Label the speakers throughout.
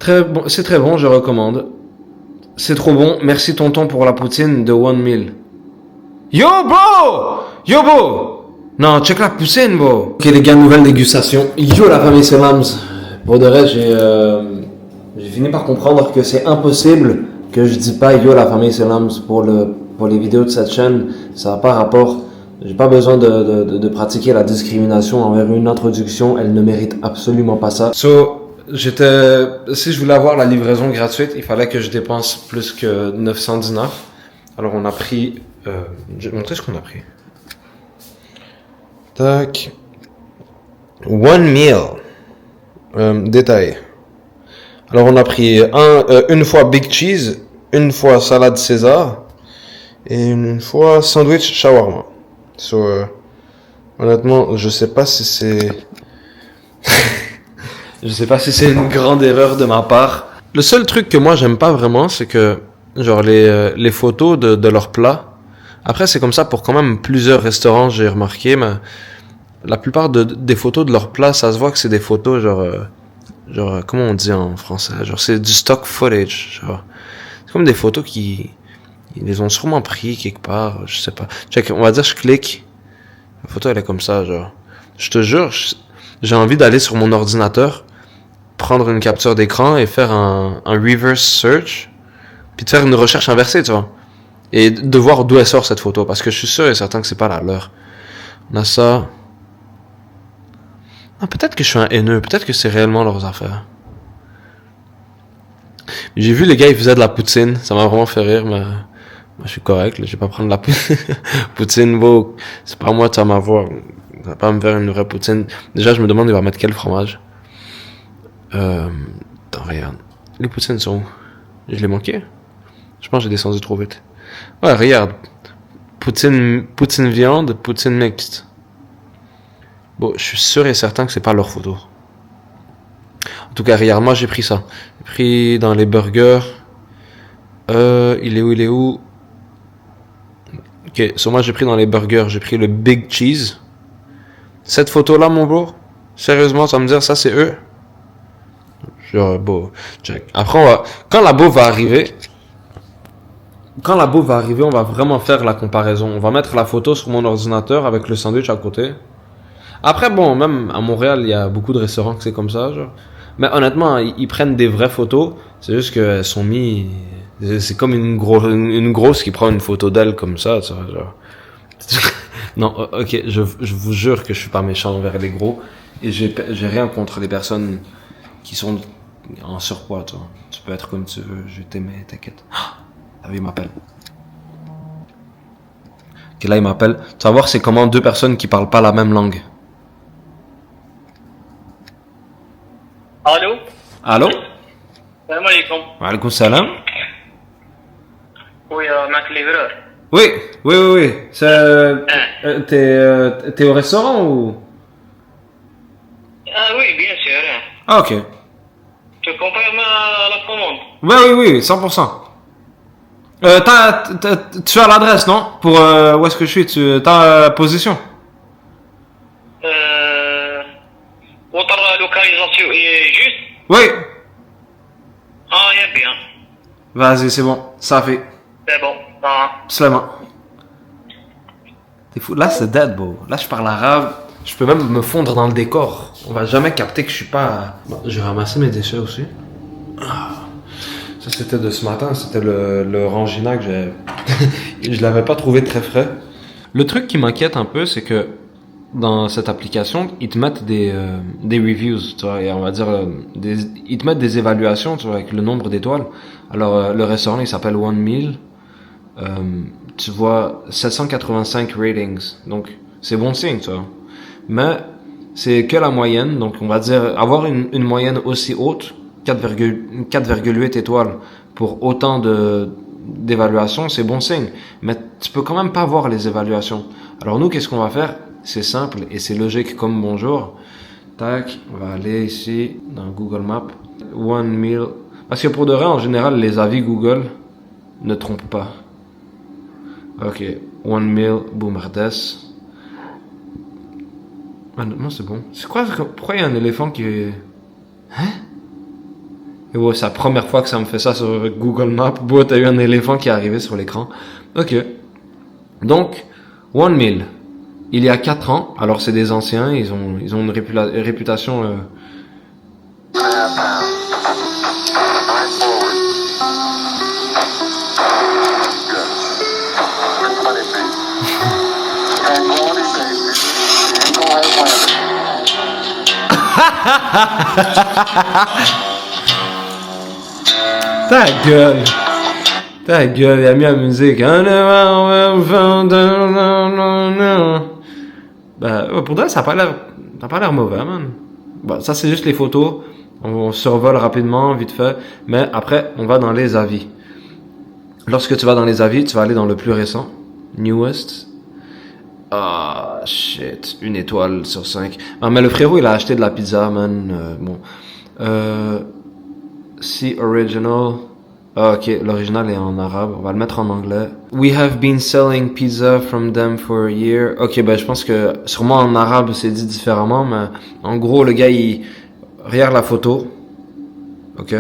Speaker 1: Très bon, c'est très bon, je recommande. C'est trop bon. Merci tonton pour la poutine de One Meal. Yo bro! Yo bro! Non, check la poutine bro. Ok les gars, nouvelle dégustation. Yo la famille Selams. Pour de vrai, j'ai fini par comprendre que c'est impossible que je dis pas yo la famille Selams pour les vidéos de cette chaîne. Ça n'a pas rapport. J'ai pas besoin de pratiquer la discrimination envers une introduction. Elle ne mérite absolument pas ça. Si je voulais avoir la livraison gratuite, il fallait que je dépense plus que 900 dinars. Alors on a pris, je vais montrer ce qu'on a pris. Tac. One meal. Détail. Alors on a pris une fois Big Cheese, une fois salade César et une fois sandwich shawarma. Honnêtement, je sais pas si c'est je sais pas si c'est une grande erreur de ma part. Le seul truc que moi j'aime pas vraiment, c'est que genre les photos de leurs plats. Après c'est comme ça pour quand même plusieurs restaurants, j'ai remarqué, mais la plupart des photos de leurs plats, ça se voit que c'est des photos genre comment on dit en français, genre c'est du stock footage, genre c'est comme des photos qui ils les ont sûrement pris quelque part, je sais pas. Check, on va dire je clique, la photo elle est comme ça, genre je te jure, j'ai envie d'aller sur mon ordinateur, prendre une capture d'écran et faire un reverse search, puis de faire une recherche inversée, tu vois, et de voir d'où elle sort cette photo, parce que je suis sûr et certain que c'est pas la leur. On a ça. Ah, peut-être que je suis un haineux, peut-être que c'est réellement leurs affaires. J'ai vu les gars, ils faisaient de la poutine, ça m'a vraiment fait rire, mais moi je suis correct, là, je vais pas prendre la poutine, beau, c'est pas moi, tu vas m'avoir, ça va pas me faire une vraie poutine. Déjà, je me demande, il va mettre quel fromage. Attends, regarde. Les poutines sont où? Je l'ai manqué? Je pense que j'ai descendu trop vite. Ouais, regarde. Poutine viande, poutine mixte. Bon, je suis sûr et certain que c'est pas leur photo. En tout cas, regarde, moi j'ai pris ça. J'ai pris dans les burgers. Il est où? Ok, moi j'ai pris dans les burgers, j'ai pris le Big Cheese. Cette photo-là, mon bro, sérieusement, ça va me dire ça c'est eux? Genre, bon, check. Après, quand la bouffe va arriver, on va vraiment faire la comparaison. On va mettre la photo sur mon ordinateur avec le sandwich à côté. Après, bon, même à Montréal, il y a beaucoup de restaurants que c'est comme ça, genre. Mais honnêtement, ils prennent des vraies photos. C'est juste qu'elles sont mis. C'est comme une grosse qui prend une photo d'elle comme ça, tu vois, genre. Non, ok, je vous jure que je suis pas méchant envers les gros. Et j'ai rien contre les personnes qui sont en surpoids, toi. Tu peux être comme tu veux, je t'aimais, t'inquiète. Ah oui, il m'appelle. Ok, là, il m'appelle. Tu vas voir, c'est comment deux personnes qui parlent pas la même langue.
Speaker 2: Allô?
Speaker 1: Allô?
Speaker 2: Salam alaikum.
Speaker 1: Wa alaikum salam.
Speaker 2: Oui, Mac Livreur.
Speaker 1: Oui. T'es au restaurant ou?
Speaker 2: Ah oui, bien sûr.
Speaker 1: Ah, ok.
Speaker 2: Tu confirmes la commande?
Speaker 1: Oui, 100%. Tu as l'adresse, non? Pour où est-ce que je suis? T'as position?
Speaker 2: Votre localisation est juste?
Speaker 1: Oui.
Speaker 2: Ah, il est bien.
Speaker 1: Vas-y, c'est bon. Ça fait.
Speaker 2: C'est bon. Ah.
Speaker 1: Seulement. T'es fou. Là, c'est dead, bro. Là, je parle arabe. Je peux même me fondre dans le décor. On va jamais capter que je suis pas. Bon, j'ai ramassé mes déchets aussi. Ça, c'était de ce matin. C'était le Rangina que j'ai. Je l'avais pas trouvé très frais. Le truc qui m'inquiète un peu, c'est que dans cette application, ils te mettent des reviews, tu vois, et on va dire ils te mettent des évaluations, tu vois, avec le nombre d'étoiles. Alors le restaurant il s'appelle One Meal. Tu vois 785 ratings, donc c'est bon signe, tu vois. Mais c'est que la moyenne, donc on va dire avoir une moyenne aussi haute, 4,8 étoiles pour autant d'évaluations, c'est bon signe. Mais tu peux quand même pas voir les évaluations. Alors nous, qu'est-ce qu'on va faire? C'est simple et c'est logique comme bonjour. Tac, on va aller ici dans Google Maps. One Meal. Parce que pour de vrai, en général, les avis Google ne trompent pas. Ok, One Meal, Boumerdes. Ah, non, c'est bon. C'est quoi? Pourquoi il y a un éléphant qui est... Hein? Et ouais, c'est la première fois que ça me fait ça sur Google Maps. Bon, t'as eu un éléphant qui est arrivé sur l'écran. Ok. Donc, One Mill. Il y a 4 ans, alors c'est des anciens, ils ont une réputation... Ta gueule! Ta gueule, il a mis la musique. Ben, pour toi, ça n'a pas l'air mauvais, man. Bon, ça, c'est juste les photos. On survole rapidement, vite fait. Mais après, on va dans les avis. Lorsque tu vas dans les avis, tu vas aller dans le plus récent. Newest. Ah, shit. 1 étoile sur 5. Ah, mais le frérot, il a acheté de la pizza, man. Bon. See original. Ah, ok, l'original est en arabe. On va le mettre en anglais. We have been selling pizza from them for a year. Ok, ben je pense que sûrement en arabe c'est dit différemment, mais en gros le gars il regarde la photo. Ok.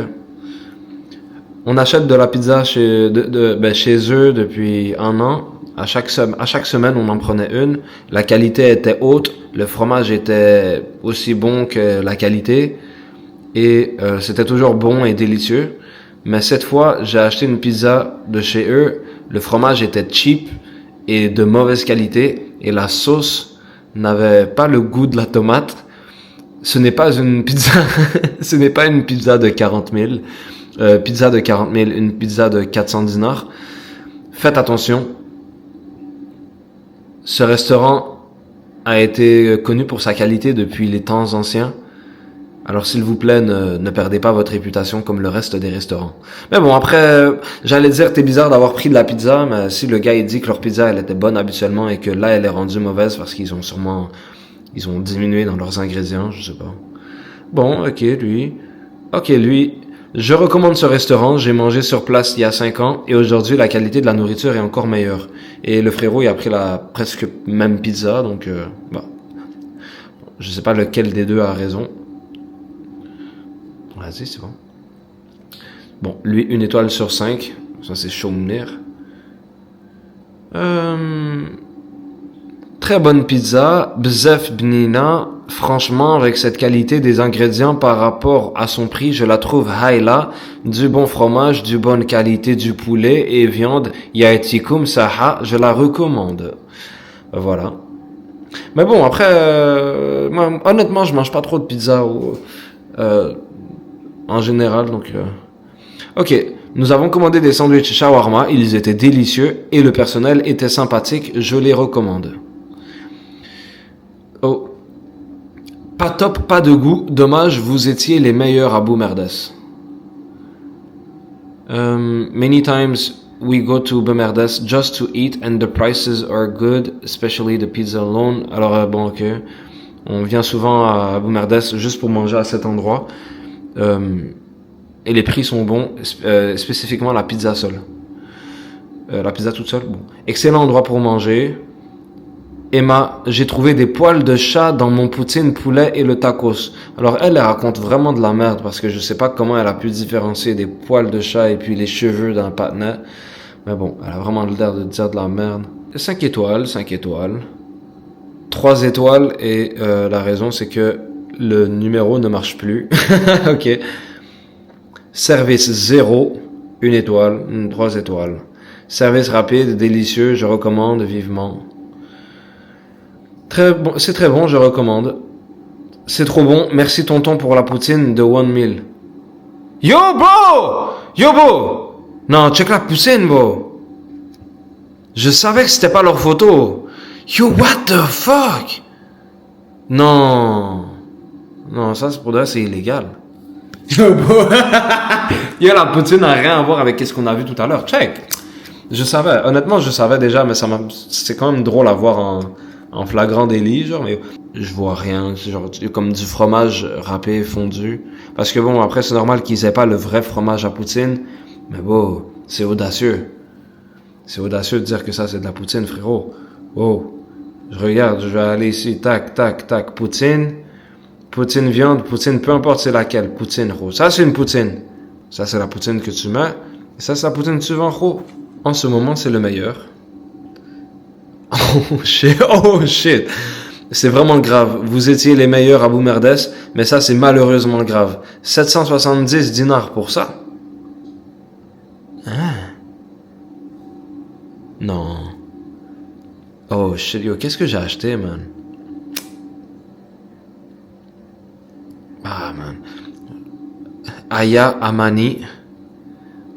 Speaker 1: On achète de la pizza chez eux depuis 1 an. À chaque semaine on en prenait une. La qualité était haute, le fromage était aussi bon que la qualité et c'était toujours bon et délicieux. Mais cette fois, j'ai acheté une pizza de chez eux. Le fromage était cheap et de mauvaise qualité. Et la sauce n'avait pas le goût de la tomate. Ce n'est pas une pizza, ce n'est pas une pizza de 40 000. Pizza de 40 000, une pizza de 400 dinars. Faites attention. Ce restaurant a été connu pour sa qualité depuis les temps anciens. Alors s'il vous plaît, ne perdez pas votre réputation comme le reste des restaurants. Mais bon, après, j'allais dire, t'es bizarre d'avoir pris de la pizza, mais si le gars il dit que leur pizza elle était bonne habituellement et que là elle est rendue mauvaise parce qu'ils ont diminué dans leurs ingrédients, je sais pas. Bon, ok, lui, je recommande ce restaurant, j'ai mangé sur place il y a 5 ans et aujourd'hui la qualité de la nourriture est encore meilleure. Et le frérot il a pris la presque même pizza, donc je sais pas lequel des deux a raison. Vas-y, c'est bon. Bon, lui, 1 étoile sur 5. Ça, c'est chaud venir. Très bonne pizza. Bzef bnina. Franchement, avec cette qualité des ingrédients par rapport à son prix, je la trouve haïla. Du bon fromage, du bonne qualité du poulet et viande. Yaetikum saha. Je la recommande. Voilà. Mais bon, après, moi, honnêtement, je mange pas trop de pizza en général, donc... Ok, nous avons commandé des sandwichs shawarma, ils étaient délicieux et le personnel était sympathique, je les recommande. Oh. Pas top, pas de goût, dommage, vous étiez les meilleurs à Boumerdes. Many times we go to Boumerdes just to eat and the prices are good, especially the pizza alone. Alors bon, ok, on vient souvent à Boumerdes juste pour manger à cet endroit. Et les prix sont bons, spécifiquement la pizza seule. La pizza toute seule, bon. Excellent endroit pour manger. Emma, j'ai trouvé des poils de chat dans mon poutine poulet et le tacos. Alors elle raconte vraiment de la merde parce que je sais pas comment elle a pu différencier des poils de chat et puis les cheveux d'un patinet. Mais bon, elle a vraiment l'air de dire de la merde. 5 étoiles, 5 étoiles. 3 étoiles et la raison c'est que le numéro ne marche plus. Ok. Service 0, 1 étoile, 3 étoiles. Service rapide, délicieux, je recommande vivement. Très bon, c'est très bon, je recommande. C'est trop bon, merci tonton pour la poutine de One Mill. Yo bro! Yo bro! Non, check la poutine bro! Je savais que c'était pas leur photo. Yo, what the fuck? Non. Non, ça, pour ça, c'est illégal. Yo, la poutine n'a rien à voir avec ce qu'on a vu tout à l'heure. Check. Je savais. Honnêtement, je savais déjà, mais c'est quand même drôle à voir en flagrant délit, genre, mais je vois rien. C'est genre, comme du fromage râpé, fondu. Parce que bon, après, c'est normal qu'ils aient pas le vrai fromage à poutine. Mais bon, c'est audacieux. C'est audacieux de dire que ça, c'est de la poutine, frérot. Oh. Je regarde, je vais aller ici, tac, tac, tac, poutine, viande, poutine, peu importe c'est laquelle, poutine, gros. Ça, c'est une poutine. Ça, c'est la poutine que tu mets. Et ça, c'est la poutine que tu vends, gros. En ce moment, c'est le meilleur. Oh shit, oh shit. C'est vraiment grave. Vous étiez les meilleurs à Boumerdes, mais ça, c'est malheureusement grave. 770 dinars pour ça? Hein? Non. Oh shit, yo, qu'est-ce que j'ai acheté, man? Ah, man. Aya Amani.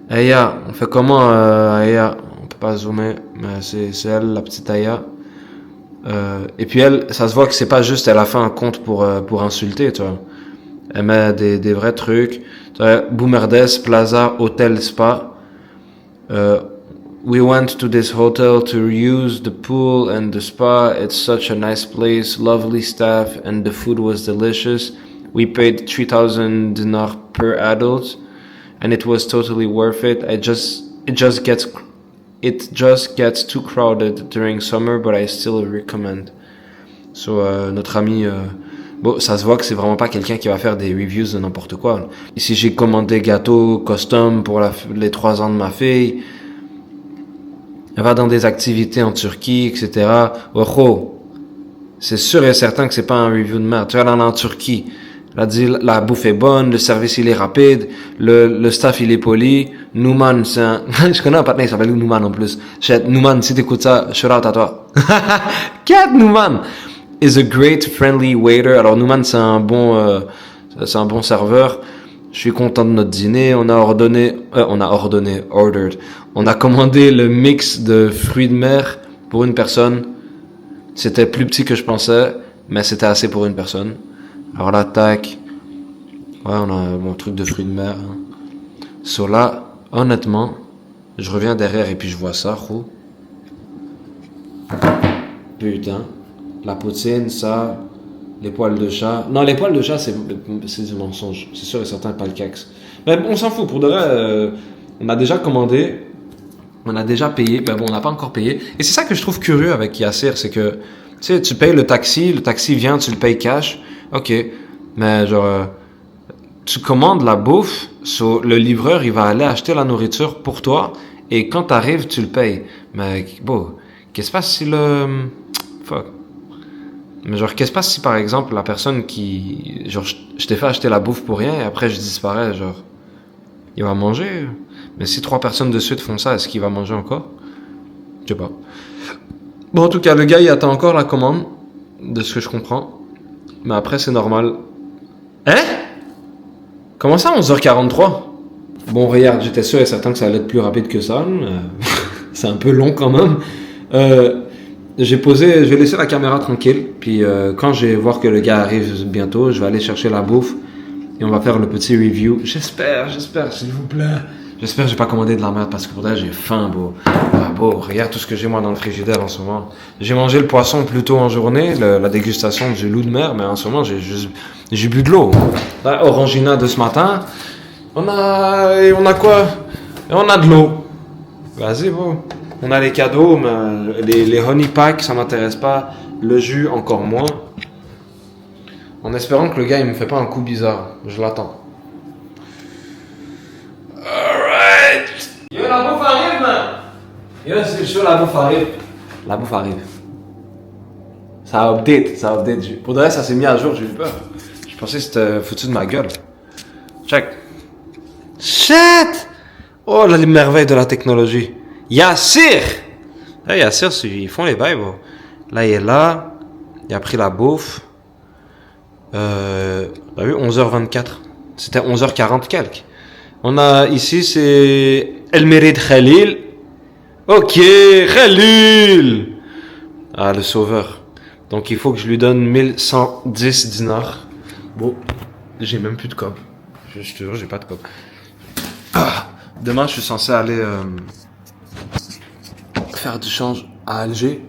Speaker 1: Aya, on fait comment, Aya? On peut pas zoomer, mais c'est elle, la petite Aya. Et puis elle, ça se voit que c'est pas juste, elle a fait un compte pour insulter, tu vois. Elle met des vrais trucs. Tu vois, Boumerdes, Plaza, Hôtel, Spa. We went to this hotel to use the pool and the spa. It's such a nice place, lovely staff, and the food was delicious. We paid 3,000 dinar per adult, and it was totally worth it. It just gets too crowded during summer, but I still recommend. So, notre ami, bon, ça se voit que c'est vraiment pas quelqu'un qui va faire des reviews de n'importe quoi. Ici, j'ai commandé gâteau custom pour les 3 ans de ma fille. Elle va dans des activités en Turquie, etc. Oh, c'est sûr et certain que c'est pas un review de merde. Tu vois, là, en Turquie, elle a dit, la bouffe est bonne, le service, il est rapide, le staff, il est poli. Nouman, c'est un... Je connais un partenaire qui s'appelle Nouman en plus. Nouman, si t'écoutes ça, shout out à toi. Cat Nouman is a great, friendly waiter. Alors, Nouman, c'est un bon serveur. Je suis content de notre dîner. On a commandé le mix de fruits de mer pour une personne. C'était plus petit que je pensais, mais c'était assez pour une personne. Alors là, tac. Ouais, on a mon truc de fruits de mer. So là, honnêtement, je reviens derrière et puis je vois ça, gros. Putain. La poutine, ça... Les poils de chat. Non, les poils de chat, c'est du mensonge. C'est sûr et certain, pas le cax. Mais on s'en fout. Pour de vrai, on a déjà commandé. On a déjà payé. Ben bon, on n'a pas encore payé. Et c'est ça que je trouve curieux avec Yassir, c'est que, tu sais, tu payes le taxi vient, tu le payes cash. Ok. Mais genre, tu commandes la bouffe, le livreur, il va aller acheter la nourriture pour toi. Et quand t'arrives, tu le payes. Mais bon, qu'est-ce qui se passe si fuck. Mais genre, qu'est-ce qui se passe si, par exemple, la personne qui... Genre, je t'ai fait acheter la bouffe pour rien et après, je disparais, genre... Il va manger. Mais si 3 personnes de suite font ça, est-ce qu'il va manger encore? Je sais pas. Bon, en tout cas, le gars, il attend encore la commande, de ce que je comprends. Mais après, c'est normal. Hein? Comment ça, 11h43? Bon, regarde, j'étais sûr et certain que ça allait être plus rapide que ça. C'est un peu long quand même. Je vais laisser la caméra tranquille, puis quand je vais voir que le gars arrive bientôt, je vais aller chercher la bouffe et on va faire le petit review. J'espère, s'il vous plaît. J'espère que j'ai pas commandé de la merde parce que pour j'ai faim, beau. Ah, beau, regarde tout ce que j'ai moi dans le frigidaire en ce moment. J'ai mangé le poisson plus tôt en journée, la dégustation du loup de mer, mais en ce moment j'ai bu de l'eau. Là, Orangina de ce matin, on a quoi? On a de l'eau. Vas-y, beau. On a les cadeaux, mais les honey packs, ça m'intéresse pas. Le jus, encore moins. En espérant que le gars, il me fait pas un coup bizarre. Je l'attends. Alright. Yo, la bouffe arrive, man. Yo, c'est chaud, la bouffe arrive. La bouffe arrive. Ça update. Pour de vrai, ça s'est mis à jour, j'ai eu peur. Je pensais que c'était foutu de ma gueule. Check. Shit! Oh, là, les merveilles de la technologie. Yassir! Hey, Yassir, ils font les bails, bro. Là, il est là. Il a pris la bouffe. T'as vu, 11h24. C'était 11h40 quelques. On a ici, c'est El Méride Khalil. Ok, Khalil! Ah, le sauveur. Donc, il faut que je lui donne 1110 dinars. Bon, j'ai même plus de cob. Je te jure, j'ai pas de cob. Ah, demain, je suis censé aller... faire du change à Alger.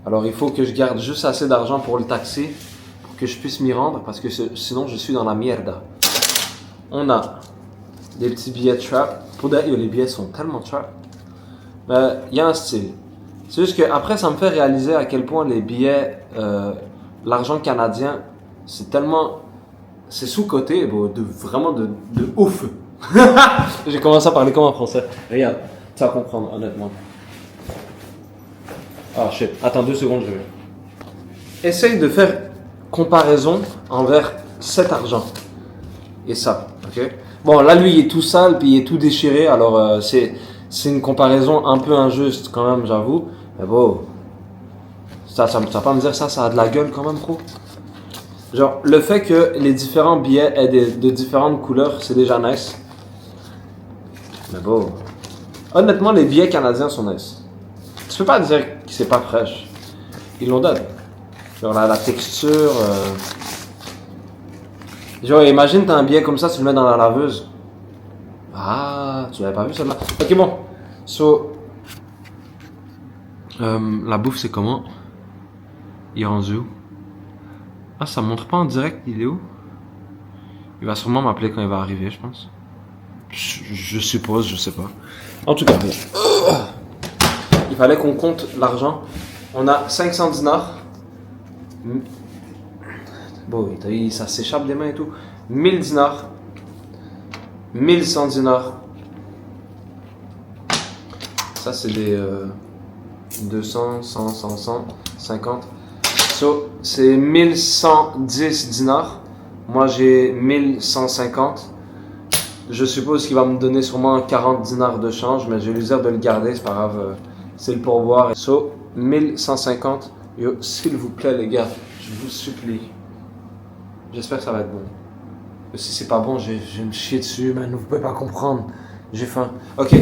Speaker 1: Alors il faut que je garde juste assez d'argent pour le taxi pour que je puisse m'y rendre parce que sinon je suis dans la mierda. On a des petits billets trap. Pour d'ailleurs les billets sont tellement trap. Mais il y a un style. C'est juste que après ça me fait réaliser à quel point les billets, l'argent canadien, c'est tellement, c'est sous-coté, vraiment de ouf. J'ai commencé à parler comme en français. Regarde, tu vas comprendre, honnêtement. Ah shit, attends 2 secondes, je vais. Essaye de faire comparaison envers cet argent et ça, ok? Bon, là, lui, il est tout sale, puis il est tout déchiré, alors c'est une comparaison un peu injuste quand même, j'avoue. Mais bon, ça va pas me dire ça a de la gueule quand même, trop. Genre, le fait que les différents billets aient de différentes couleurs, c'est déjà nice. Mais bon, honnêtement, les billets canadiens sont nice. Tu peux pas dire que c'est pas fraîche. Ils l'ont donné. Genre la texture. Genre, imagine t'as un billet comme ça, tu le mets dans la laveuse. Ah, tu l'avais pas vu celle-là. Ok, bon. So, la bouffe, c'est comment? Il est rendu où? Ah, ça montre pas en direct, il est où? Il va sûrement m'appeler quand il va arriver, je pense. Je suppose, je sais pas. En tout cas, bon. Il fallait qu'on compte l'argent. On a 500 dinars. Bon, ça s'échappe des mains et tout. 1000 dinars. 1100 dinars. Ça, c'est des 200, 100, 100, 100, 50. So, c'est 1110 dinars. Moi, j'ai 1150. Je suppose qu'il va me donner sûrement 40 dinars de change, mais je vais lui dire de le garder, c'est pas grave. C'est le pourboire. So, 1150. Yo, s'il vous plaît, les gars, je vous supplie. J'espère que ça va être bon. Si c'est pas bon, je vais me chier dessus, man. Vous pouvez pas comprendre. J'ai faim. Ok.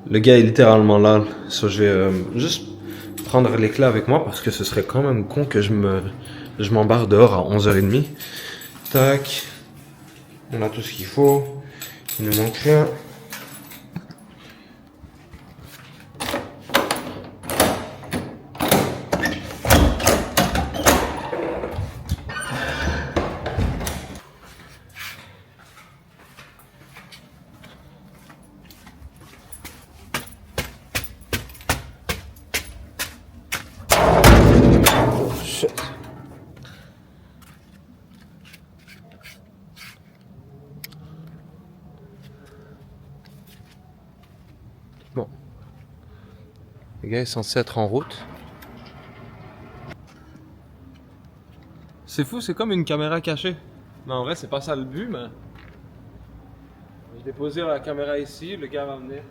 Speaker 1: Le gars est littéralement là. So, je vais juste prendre les clés avec moi parce que ce serait quand même con que je m'embarque dehors à 11h30. Tac. On a tout ce qu'il faut. Il ne manque rien. Shit. Bon. Le gars est censé être en route. C'est fou, c'est comme une caméra cachée. Mais en vrai, c'est pas ça le but, mais... Je vais poser la caméra ici, le gars va venir.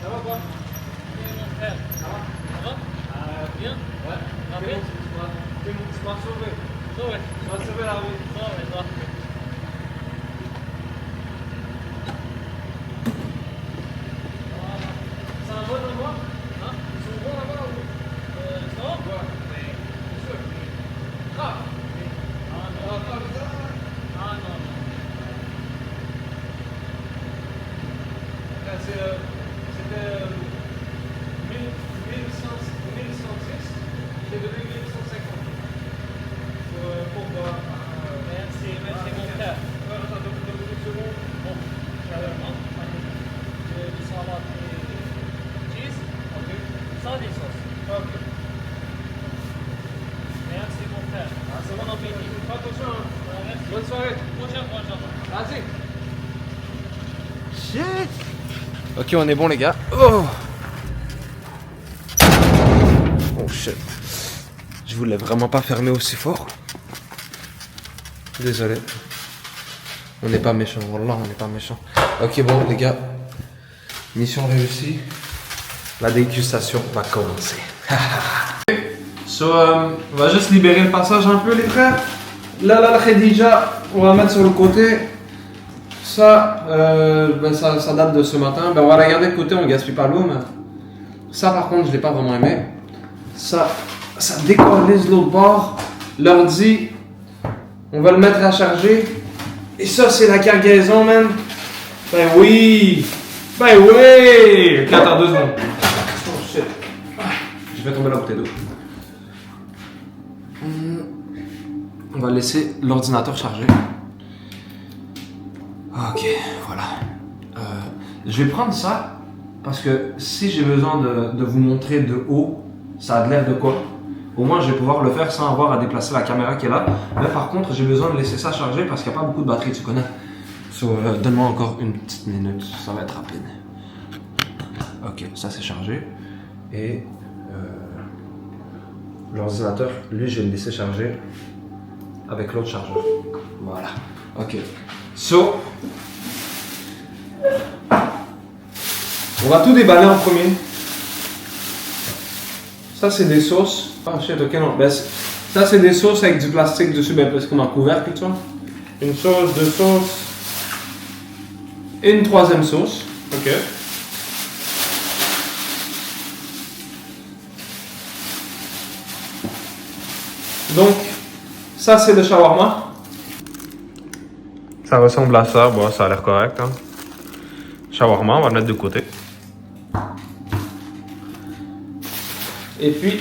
Speaker 1: Ça va quoi? Ça va?
Speaker 2: Bien.
Speaker 1: Ouais.
Speaker 2: Rapide.
Speaker 1: Tu m'as sauvé.
Speaker 2: Sauvé.
Speaker 1: Tu m'as sauvé la vie.
Speaker 2: Sauvé, toi.
Speaker 1: C'est un bon endroit?
Speaker 2: Hein?
Speaker 1: Ils sont bons là-bas ou?
Speaker 2: Ça va?
Speaker 1: Ouais, mais c'est sûr. Ah!
Speaker 2: Ah non. Ah non.
Speaker 1: C'était 1110, j'ai donné 1150. Pour
Speaker 2: Merci, merci mon frère.
Speaker 1: Attends, une seconde.
Speaker 2: Bon, du salade et cheese,
Speaker 1: Ok.
Speaker 2: sans des sauces.
Speaker 1: Ok.
Speaker 2: Merci mon frère.
Speaker 1: C'est
Speaker 2: Bon appétit.
Speaker 1: Fais attention, hein.
Speaker 2: Merci.
Speaker 1: Bonne soirée.
Speaker 2: Prochain.
Speaker 1: Vas-y. Shit. Ok, on est bon les gars. Oh. Oh shit. Je voulais vraiment pas fermer aussi fort. Désolé. On n'est pas méchant. Wallah, on n'est pas méchant. Ok, bon les gars. Mission réussie. La dégustation va commencer. So, on va juste libérer le passage un peu les frères. Là, la Khadija, on va mettre sur le côté. Ça, ça date de ce matin. Ben, on va la garder de côté, on gaspille pas l'eau. Mais... Ça, par contre, je l'ai pas vraiment aimé. Ça décollise l'autre bord. L'ordi, on va le mettre à charger. Et ça, c'est la cargaison, man. Ben oui. Ben oui. Ok, attends 2 secondes. Oh shit. J'ai fait tomber la bouteille d'eau. On va laisser l'ordinateur charger. Ok, voilà. Je vais prendre ça parce que si j'ai besoin de vous montrer de haut, ça a de l'air de quoi. Au moins, je vais pouvoir le faire sans avoir à déplacer la caméra qui est là. Mais par contre, j'ai besoin de laisser ça charger parce qu'il n'y a pas beaucoup de batterie, tu connais. So, donne-moi encore une petite minute, ça va être rapide. Ok, ça c'est chargé. Et l'ordinateur, lui, je vais le laisser charger avec l'autre chargeur. Voilà. Ok. So, on va tout déballer en premier. Ça, c'est des sauces. Ah, shit, ok, non. Ben, ça, c'est des sauces avec du plastique dessus, ben, parce qu'on a couvercle, tu vois. Une sauce, deux sauces. Et une troisième sauce. Ok. Donc, ça, c'est le shawarma. Ça ressemble à ça. Bon, ça a l'air correct. Hein. Shawarma, on va le mettre de côté. Et puis,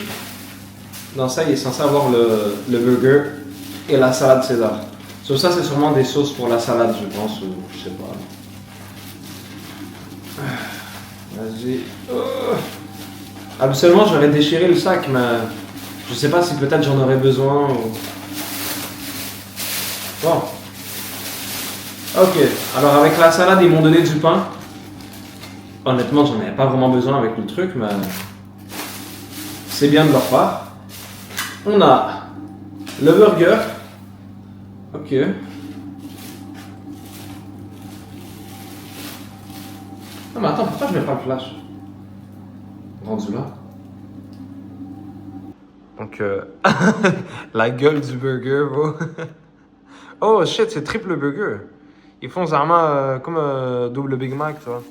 Speaker 1: dans ça, il est censé avoir le burger et la salade César. Sur ça, c'est sûrement des sauces pour la salade, je pense, ou je sais pas. Vas-y. Habituellement, j'aurais déchiré le sac, mais je sais pas si peut-être j'en aurais besoin. Ou... Bon. Ok. Alors, avec la salade, ils m'ont donné du pain. Honnêtement, j'en avais pas vraiment besoin avec le truc, mais c'est bien de leur part. On a le burger. Ok. Non mais attends, pourquoi je mets pas le flash? Rendu là. Donc, la gueule du burger, bro. Oh shit, c'est triple burger. Ils font vraiment comme un double Big Mac, tu vois.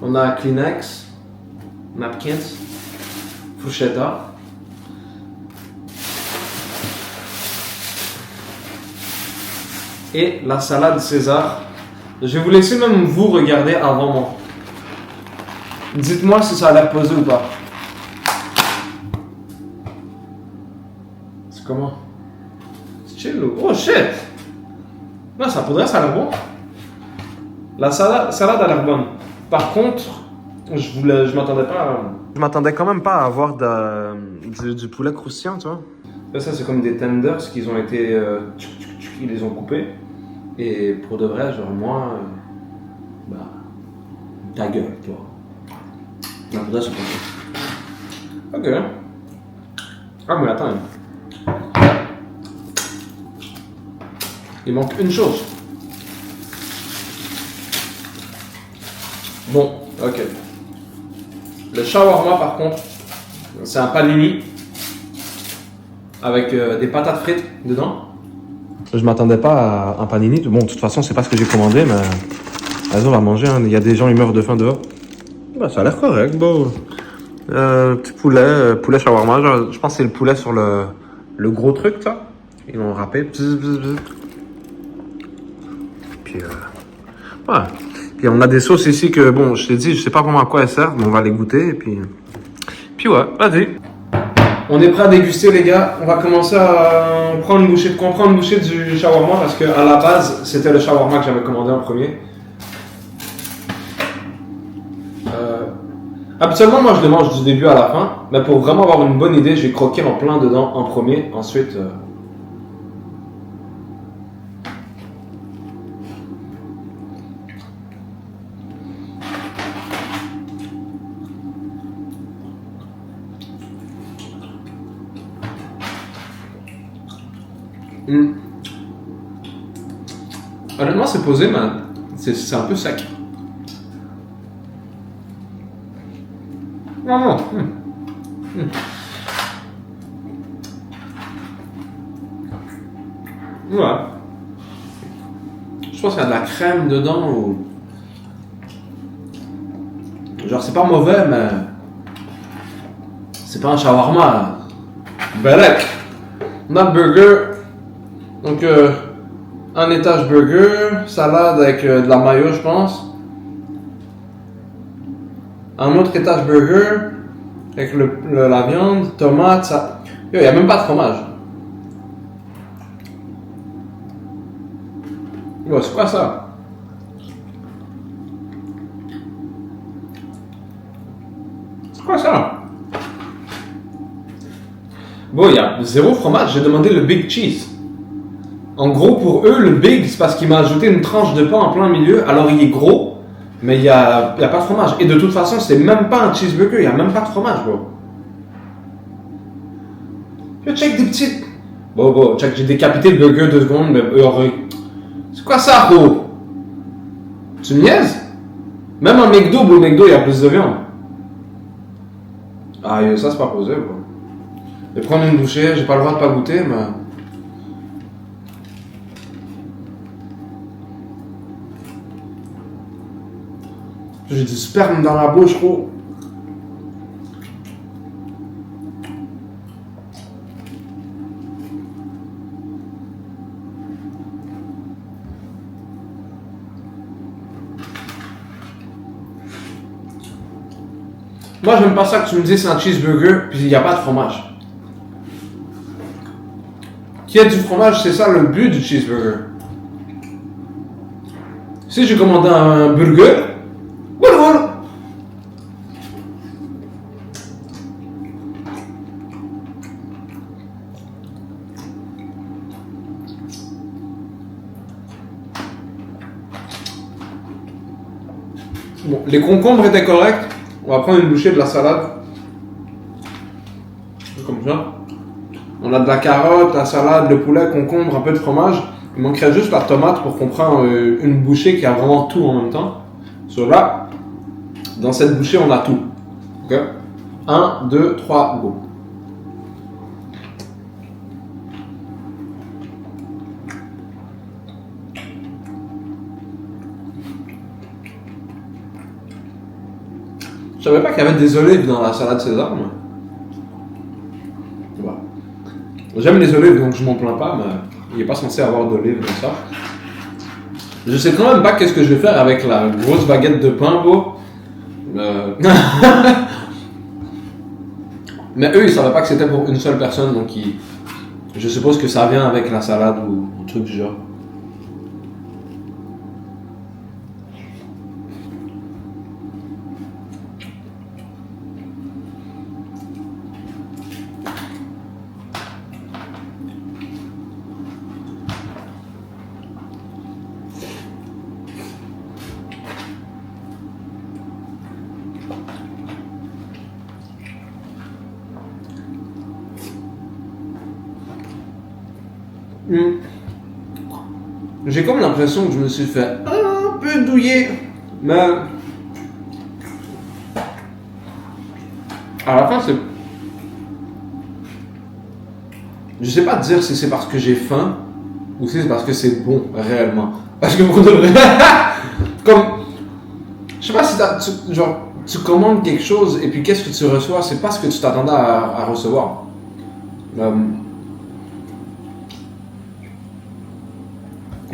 Speaker 1: On a Kleenex, napkins, bruschetta. Et la salade César. Je vais vous laisser même vous regarder avant moi. Dites-moi si ça a l'air posé ou pas. C'est comment? C'est chill ou... Oh shit! Non, ça pourrait, ça a l'air bon. La salade a l'air bonne. Par contre, je m'attendais pas à... Je m'attendais quand même pas à avoir du poulet croustillant, tu vois. Là, ça, c'est comme des tenders qu'ils ont été... ils les ont coupés. Et pour de vrai, genre moi... bah... ta gueule, tu vois. Non, pour ça, c'est pas ça. Ok. Ah, mais attends. Il manque une chose. Bon, ok. Le shawarma, par contre, c'est un panini avec des patates frites dedans. Je m'attendais pas à un panini. Bon, de toute façon, c'est pas ce que j'ai commandé, mais vas-y, on va manger. Hein. Il y a des gens, ils meurent de faim dehors. Bah, ça a l'air correct. Bon, petit poulet, poulet shawarma. Genre, je pense que c'est le poulet sur le gros truc, ça. Ils l'ont râpé. Puis, ouais. Puis on a des sauces ici que, bon, je t'ai dit, je sais pas vraiment à quoi elles servent, mais on va les goûter. Et puis ouais, vas-y. On est prêt à déguster, les gars. On va commencer à prendre une bouchée du shawarma parce que à la base, c'était le shawarma que j'avais commandé en premier. Habituellement, moi, je le mange du début à la fin, mais pour vraiment avoir une bonne idée, je vais croquer en plein dedans en premier. Ensuite, honnêtement, c'est posé, mais c'est un peu sec. Non. Ouais. Je pense qu'il y a de la crème dedans ou... Genre, c'est pas mauvais, mais... c'est pas un shawarma. Belek. On a le burger. Donc, un étage burger, salade avec de la mayo, je pense. Un autre étage burger, Avec la viande, tomate, ça. Il n'y a même pas de fromage. Yo, c'est quoi ça? C'est quoi ça? Bon, il y a zéro fromage, j'ai demandé le Big Cheese. En gros, pour eux, le Big, c'est parce qu'il m'a ajouté une tranche de pain en plein milieu, alors il est gros, mais il y a pas de fromage. Et de toute façon, c'est même pas un cheeseburger, il n'y a même pas de fromage, bro. Je check des petites... Bon, check, j'ai décapité le burger 2 secondes, mais... C'est quoi ça, bro? Tu me niaises? Même un McDo, bro, McDo, il y a plus de viande. Ah, ça, c'est pas posé, bro. Je vais prendre une bouchée, j'ai pas le droit de pas goûter, mais... J'ai du sperme dans la bouche, gros. Moi, j'aime pas ça que tu me dises c'est un cheeseburger, puis il n'y a pas de fromage. Qu'il y ait du fromage, c'est ça le but du cheeseburger. Si j'ai commandé un burger, voilà. Bon, les concombres étaient corrects. On va prendre une bouchée de la salade. Comme ça. On a de la carotte, la salade, le poulet, concombre, un peu de fromage. Il manquerait juste la tomate pour qu'on prenne une bouchée qui a vraiment tout en même temps. So là, dans cette bouchée, on a tout. Ok? 1, 2, 3, go. Je savais pas qu'il y avait des olives dans la salade César, mais... Voilà. J'aime les olives, donc je m'en plains pas, mais il n'est pas censé avoir d'olives dans ça. Je sais quand même pas qu'est-ce que je vais faire avec la grosse baguette de pain, beau. Mais eux, ils savaient pas que c'était pour une seule personne, donc je suppose que ça vient avec la salade ou un truc du genre. J'ai comme l'impression que je me suis fait un peu douiller, mais à la fin c'est... Je sais pas te dire si c'est parce que j'ai faim ou si c'est parce que c'est bon réellement. Parce que pour de vrai, comme... Je sais pas si tu commandes quelque chose et puis qu'est-ce que tu reçois, c'est pas ce que tu t'attendais à recevoir.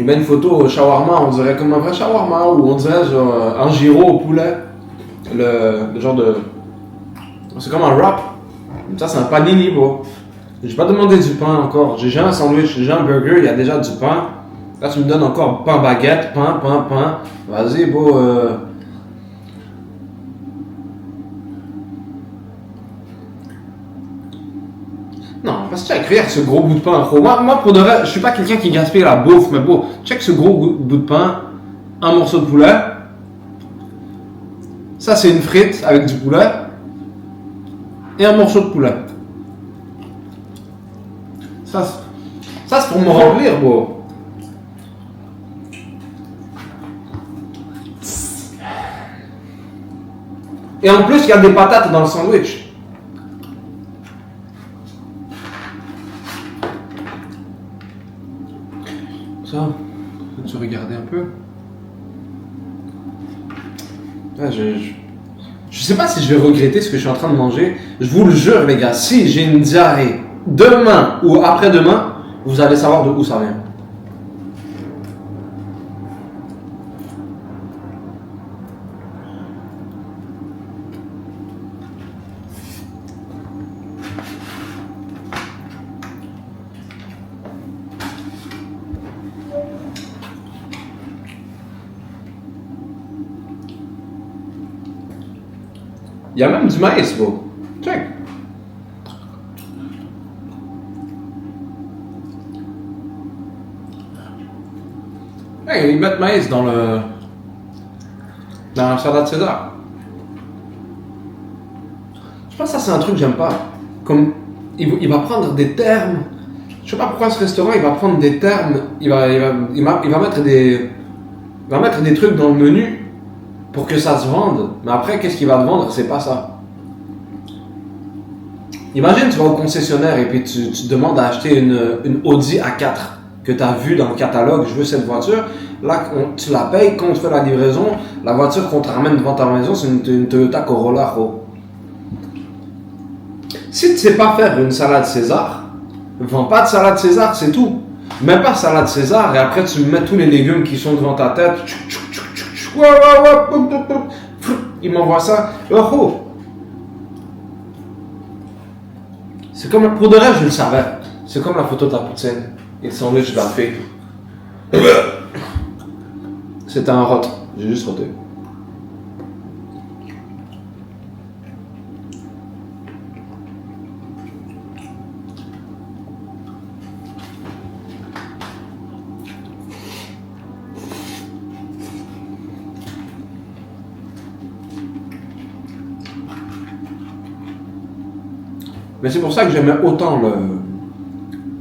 Speaker 1: Il met une photo au shawarma, on dirait comme un vrai shawarma, ou on dirait genre un gyro au poulet. Le genre de... C'est comme un wrap. Ça, c'est un panini, bro. J'ai pas demandé du pain encore. J'ai déjà un sandwich, j'ai déjà un burger, il y a déjà du pain. Là, tu me donnes encore pain baguette, pain. Vas-y, bro. Non, parce que check, regarde ce gros bout de pain, gros. Moi, pour de vrai, je suis pas quelqu'un qui gaspille la bouffe, mais bon, check ce gros bout de pain, un morceau de poulet. Ça, c'est une frite avec du poulet. Et un morceau de poulet. Ça c'est pour me remplir, bro. Et en plus, il y a des patates dans le sandwich. Ça, peux-tu regarder un peu? Ouais, je sais pas si je vais regretter ce que je suis en train de manger. Je vous le jure, les gars, si j'ai une diarrhée demain ou après-demain, vous allez savoir de où ça vient. Il y a même du maïs, bro. Check. Hey, ils mettent maïs dans la salade César. Je pense que ça c'est un truc que j'aime pas. Comme il va prendre des termes. Je sais pas pourquoi ce restaurant il va prendre des termes. Il va mettre des trucs dans le menu pour que ça se vende. Mais après qu'est-ce qu'il va te vendre? C'est pas ça. Imagine tu vas au concessionnaire et puis tu te demandes à acheter une Audi A4 que tu as vue dans le catalogue. Je veux cette voiture. Là tu la payes quand on te fait la livraison. La voiture qu'on te ramène devant ta maison c'est une Toyota Corolla. Si tu sais pas faire une salade César, vends pas de salade César, c'est tout. Mets pas salade César et après tu mets tous les légumes qui sont devant ta tête. Il m'envoie ça. Oh. C'est comme pour de vrai, je le savais. C'est comme la photo de ta poutine et le sandwich de la fille. C'était un rot. J'ai juste roté. Mais c'est pour ça que j'aimais autant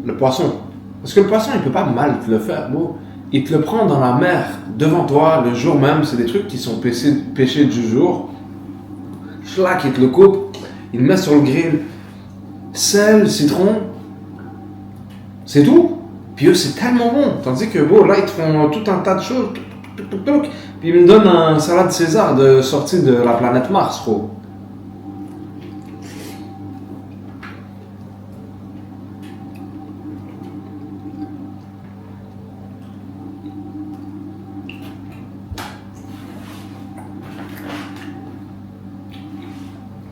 Speaker 1: le poisson. Parce que le poisson, il peut pas mal te le faire, bro. Il te le prend dans la mer, devant toi, le jour même. C'est des trucs qui sont pêchés du jour. Schlack, il te le coupe. Il le met sur le grill. Sel, citron. C'est tout. Puis eux, c'est tellement bon. Tandis que, bro, là, ils te font tout un tas de choses. Puis ils me donnent un salade César de sortie de la planète Mars, bro.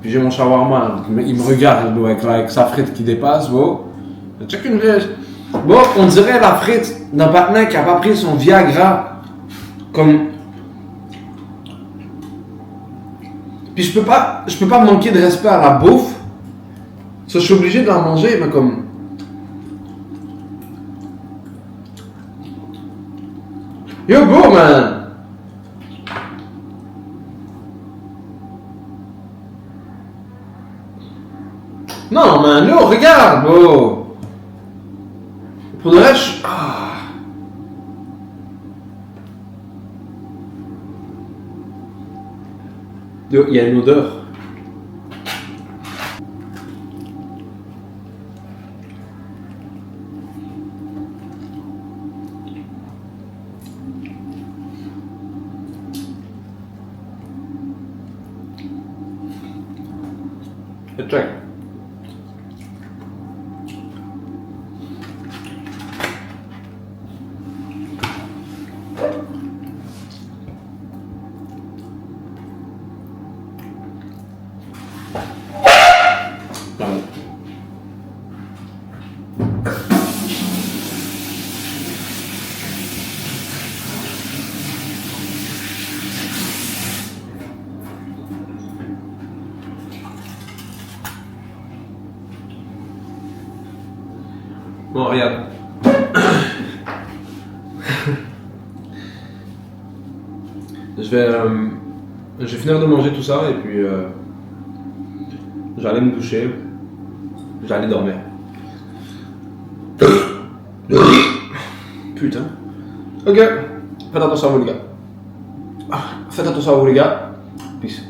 Speaker 1: Puis j'ai mon shawarma, il me regarde avec sa frite qui dépasse, bon. Check une vieille. Bon, on dirait la frite d'un partenaire qui a pas pris son Viagra. Comme. Puis je peux pas manquer de respect à la bouffe. Ça, je suis obligé d'en manger, mais comme. Yo, bro, man! Non, man, yo, regarde, bro! Pour de vrai, Yo, il y a une odeur. Check. Bon, regarde. Je vais finir de manger tout ça et puis j'allais me doucher. J'allais dormir. Putain. Ok. Faites attention à vous les gars. Faites attention à vous les gars. Peace.